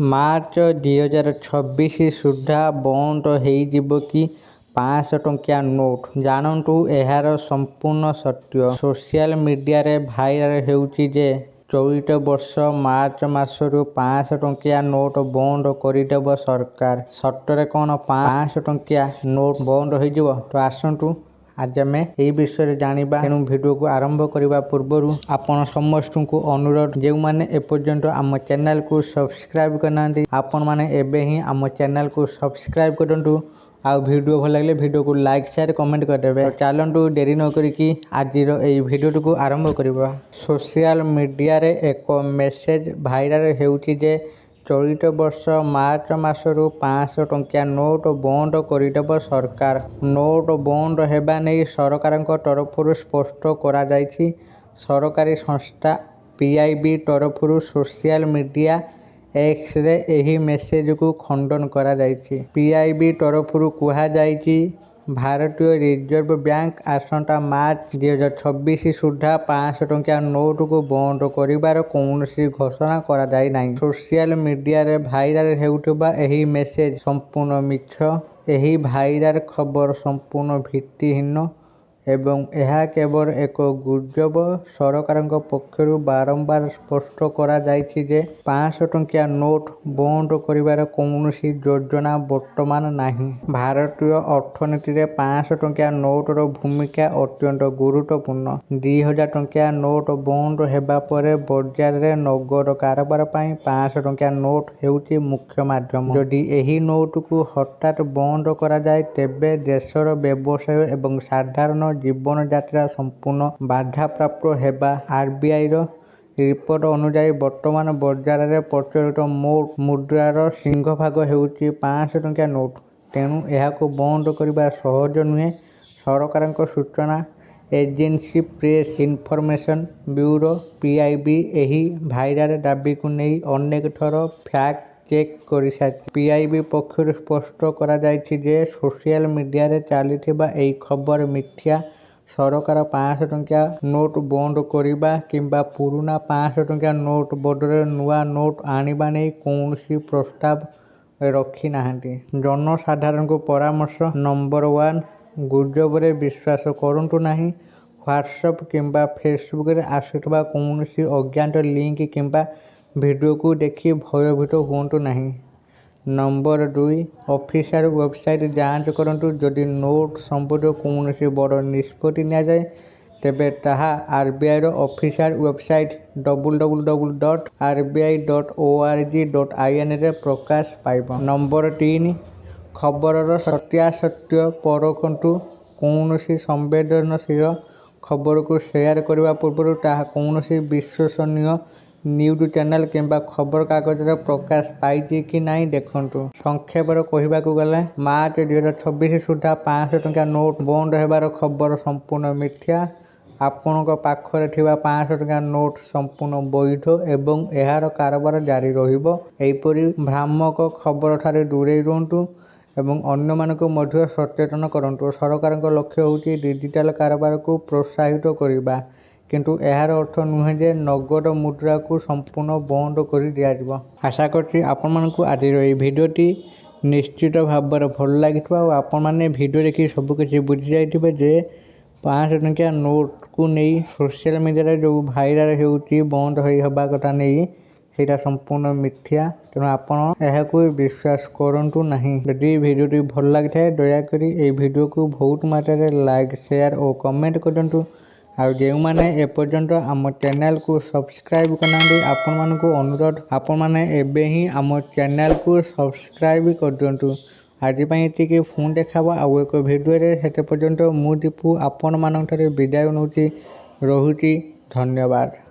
March 2026 ସୁଦ୍ଧା ବନ୍ଦ ହୋଇଯିବ କି 500 ଟଙ୍କିଆ ନୋଟ୍? ଜାଣନ୍ତୁ ଏହାର ସମ୍ପୂର୍ଣ୍ଣ ସତ୍ୟ। ସୋସିଆଲ ମିଡ଼ିଆରେ ଭାଇରାଲ ହେଉଛି ଯେ ଚଳିତ ବର୍ଷ ମାର୍ଚ୍ଚ ମାସରୁ 500 ଟଙ୍କିଆ ନୋଟ୍ ବନ୍ଦ କରିଦେବ ସରକାର। ସତରେ କ'ଣ 500 ଟଙ୍କିଆ ନୋଟ୍ ବନ୍ଦ ହୋଇଯିବ? ତ ଆସନ୍ତୁ ଆଜି ଆମେ ଏହି ବିଷୟରେ ଜାଣିବା। ତେଣୁ ଭିଡ଼ିଓକୁ ଆରମ୍ଭ କରିବା ପୂର୍ବରୁ ଆପଣ ସମସ୍ତଙ୍କୁ ଅନୁରୋଧ, ଯେଉଁମାନେ ଏପର୍ଯ୍ୟନ୍ତ ଆମ ଚ୍ୟାନେଲକୁ ସବସ୍କ୍ରାଇବ୍ କରିନାହାନ୍ତି ଆପଣମାନେ ଏବେ ହିଁ ଆମ ଚ୍ୟାନେଲକୁ ସବସ୍କ୍ରାଇବ୍ କରନ୍ତୁ। ଆଉ ଭିଡ଼ିଓ ଭଲ ଲାଗିଲେ ଭିଡ଼ିଓକୁ ଲାଇକ୍ ସେୟାର କମେଣ୍ଟ କରିଦେବେ। ଚାଲନ୍ତୁ ଡେରି ନ କରିକି ଆଜିର ଏହି ଭିଡ଼ିଓଟିକୁ ଆରମ୍ଭ କରିବା। ସୋସିଆଲ ମିଡ଼ିଆରେ ଏକ ମେସେଜ ଭାଇରାଲ ହେଉଛି ଯେ ଚଳିତ ବର୍ଷ ମାର୍ଚ୍ଚ ମାସରୁ 500 ଟଙ୍କିଆ ନୋଟ୍ ବନ୍ଦ କରିଦେବ ସରକାର। ନୋଟ୍ ବନ୍ଦ ହେବା ନେଇ ସରକାରଙ୍କ ତରଫରୁ ସ୍ପଷ୍ଟ କରାଯାଇଛି। ସରକାରୀ ସଂସ୍ଥା PIB ତରଫରୁ ସୋସିଆଲ ମିଡ଼ିଆ ଏକ୍ସରେ ଏହି ମେସେଜକୁ ଖଣ୍ଡନ କରାଯାଇଛି। PIB ତରଫରୁ କୁହାଯାଇଛି, ଭାରତୀୟ ରିଜର୍ଭ ବ୍ୟାଙ୍କ ଆସନ୍ତା ମାର୍ଚ୍ଚ 2026 ସୁଦ୍ଧା 500 ଟଙ୍କିଆ ନୋଟକୁ ବନ୍ଦ କରିବାର କୌଣସି ଘୋଷଣା କରାଯାଇନାହିଁ। ସୋସିଆଲ ମିଡ଼ିଆରେ ଭାଇରାଲ ହେଉଥିବା ଏହି ମେସେଜ ସମ୍ପୂର୍ଣ୍ଣ ମିଛ। ଏହି ଭାଇରାଲ ଖବର ସମ୍ପୂର୍ଣ୍ଣ ଭିତ୍ତିହୀନ ଏବଂ ଏହା କେବଳ ଏକ ଗୁଜବ। ସରକାରଙ୍କ ପକ୍ଷରୁ ବାରମ୍ବାର ସ୍ପଷ୍ଟ କରାଯାଇଛି ଯେ 500 ଟଙ୍କିଆ ନୋଟ୍ ବନ୍ଦ କରିବାର କୌଣସି ଯୋଜନା ବର୍ତ୍ତମାନ ନାହିଁ। ଭାରତୀୟ ଅର୍ଥନୀତିରେ 500 ଟଙ୍କିଆ ନୋଟର ଭୂମିକା ଅତ୍ୟନ୍ତ ଗୁରୁତ୍ୱପୂର୍ଣ୍ଣ। 2000 ଟଙ୍କିଆ ନୋଟ୍ ବନ୍ଦ ହେବା ପରେ ବଜାରରେ ନଗଦ କାରବାର ପାଇଁ 500 ଟଙ୍କିଆ ନୋଟ୍ ହେଉଛି ମୁଖ୍ୟ ମାଧ୍ୟମ। ଯଦି ଏହି ନୋଟକୁ ହଠାତ୍ ବନ୍ଦ କରାଯାଏ ତେବେ ଦେଶର ବ୍ୟବସାୟ ଏବଂ ସାଧାରଣ ଜୀବନଯାତ୍ରା ସମ୍ପୂର୍ଣ୍ଣ ବାଧାପ୍ରାପ୍ତ ହେବ। RBIର ରିପୋର୍ଟ ଅନୁଯାୟୀ ବର୍ତ୍ତମାନ ବଜାରରେ ପ୍ରଚଳିତ ମୋଟ ମୁଦ୍ରାର ସିଂହଭାଗ ହେଉଛି 500 ଟଙ୍କିଆ ନୋଟ୍। ତେଣୁ ଏହାକୁ ବନ୍ଦ କରିବା ସହଜ ନୁହେଁ। ସରକାରଙ୍କ ସୂଚନା agency press information bureau PIB ଏହି ଭାଇରାଲ ଦାବିକୁ ନେଇ ଅନେକ ଥର ଫ୍ୟାକ୍ଟ ଚେକ୍ କରିସାରିଛି। PIB ପକ୍ଷରୁ ସ୍ପଷ୍ଟ କରାଯାଇଛି ଯେ ସୋସିଆଲ ମିଡ଼ିଆରେ ଚାଲିଥିବା ଏହି ଖବର ମିଥ୍ୟା। ସରକାର 500 ଟଙ୍କିଆ ନୋଟ୍ ବନ୍ଦ କରିବା କିମ୍ବା ପୁରୁଣା 500 ଟଙ୍କିଆ ନୋଟ୍ ବଦଳରେ ନୂଆ ନୋଟ୍ ଆଣିବା ନେଇ କୌଣସି ପ୍ରସ୍ତାବ ରଖିନାହାନ୍ତି। ଜନସାଧାରଣଙ୍କୁ ପରାମର୍ଶ ନମ୍ବର 1, ଗୁଜବରେ ବିଶ୍ୱାସ କରନ୍ତୁ ନାହିଁ। ହ୍ୱାଟ୍ସଆପ୍ କିମ୍ବା ଫେସବୁକରେ ଆସୁଥିବା କୌଣସି ଅଜ୍ଞାତ ଲିଙ୍କ କିମ୍ବା ଭିଡ଼ିଓକୁ ଦେଖି ଭୟଭୀତ ହୁଅନ୍ତୁ ନାହିଁ। ନମ୍ବର 2, ଅଫିସିଆଲ ୱେବସାଇଟ୍ ଯାଞ୍ଚ କରନ୍ତୁ। ଯଦି ନୋଟ୍ ସମ୍ବନ୍ଧୀୟ କୌଣସି ବଡ଼ ନିଷ୍ପତ୍ତି ନିଆଯାଏ ତେବେ ତାହା RBIର ଅଫିସିଆଲ ୱେବସାଇଟ୍ www.rbi.org.inରେ ପ୍ରକାଶ ପାଇବ। ନମ୍ବର 3, ଖବରର ସତ୍ୟାସତ୍ୟ ପରଖନ୍ତୁ। କୌଣସି ସମ୍ବେଦନଶୀଳ ଖବରକୁ ସେୟାର କରିବା ପୂର୍ବରୁ ତାହା କୌଣସି ବିଶ୍ୱସନୀୟ ନ୍ୟୁଜ୍ ଚ୍ୟାନେଲ କିମ୍ବା ଖବରକାଗଜରେ ପ୍ରକାଶ ପାଇଛି କି ନାହିଁ ଦେଖନ୍ତୁ। ସଂକ୍ଷେପରେ କହିବାକୁ ଗଲେ ମାର୍ଚ୍ଚ 2026 ସୁଦ୍ଧା 500 ଟଙ୍କିଆ ନୋଟ୍ ବନ୍ଦ ହେବାର ଖବର ସମ୍ପୂର୍ଣ୍ଣ ମିଥ୍ୟା। ଆପଣଙ୍କ ପାଖରେ ଥିବା 500 ଟଙ୍କିଆ ନୋଟ୍ ସମ୍ପୂର୍ଣ୍ଣ ବୈଧ ଏବଂ ଏହାର କାରବାର ଜାରି ରହିବ। ଏହିପରି ଭ୍ରାମକ ଖବରଠାରୁ ଦୂରେଇ ରୁହନ୍ତୁ ଏବଂ ଅନ୍ୟମାନଙ୍କୁ ମଧ୍ୟ ସଚେତନ କରନ୍ତୁ। ସରକାରଙ୍କ ଲକ୍ଷ୍ୟ ହେଉଛି ଡିଜିଟାଲ କାରବାରକୁ ପ୍ରୋତ୍ସାହିତ କରିବା, କିନ୍ତୁ ଏହାର ଅର୍ଥ ନୁହେଁ ଯେ ନଗଦ ମୁଦ୍ରାକୁ ସମ୍ପୂର୍ଣ୍ଣ ବନ୍ଦ କରି ଦିଆଯିବ। ଆଶା କରୁଛି ଆପଣମାନଙ୍କୁ ଆଜିର ଏହି ଭିଡ଼ିଓଟି ନିଶ୍ଚିତ ଭାବରେ ଭଲ ଲାଗିଥିବ ଆଉ ଆପଣମାନେ ଭିଡ଼ିଓ ଦେଖି ସବୁକିଛି ବୁଝିଯାଇଥିବେ ଯେ 500 ଟଙ୍କିଆ ନୋଟ୍କୁ ନେଇ ସୋସିଆଲ ମିଡ଼ିଆରେ ଯେଉଁ ଭାଇରାଲ ହେଉଛି ବନ୍ଦ ହେବା କଥା ନେଇ ସେଇଟା ସମ୍ପୂର୍ଣ୍ଣ ମିଥ୍ୟା। ତେଣୁ ଆପଣ ଏହାକୁ ବିଶ୍ୱାସ କରନ୍ତୁ ନାହିଁ। ଯଦି ଭିଡ଼ିଓଟି ଭଲ ଲାଗିଥାଏ ଦୟାକରି ଏହି ଭିଡ଼ିଓକୁ ବହୁତ ମାତ୍ରାରେ ଲାଇକ୍ ସେୟାର ଓ କମେଣ୍ଟ କରନ୍ତୁ। ଆଉ ଯେଉଁମାନେ ଏପର୍ଯ୍ୟନ୍ତ ଆମ ଚ୍ୟାନେଲକୁ ସବସ୍କ୍ରାଇବ୍ କରିନାହାନ୍ତି ଆପଣମାନଙ୍କୁ ଅନୁରୋଧ, ଆପଣମାନେ ଏବେ ହିଁ ଆମ ଚ୍ୟାନେଲକୁ ସବସ୍କ୍ରାଇବ୍ କରିଦିଅନ୍ତୁ। ଆଜି ପାଇଁ ଏତିକି। ପୁଣି ଦେଖା ହେବ ଆଉ ଏକ ଭିଡ଼ିଓରେ। ସେତେ ପର୍ଯ୍ୟନ୍ତ ମୁଁ ଦୀପୁ ଆପଣମାନଙ୍କଠାରୁ ବିଦାୟ ନେଉଛି। ରହୁଛି। ଧନ୍ୟବାଦ।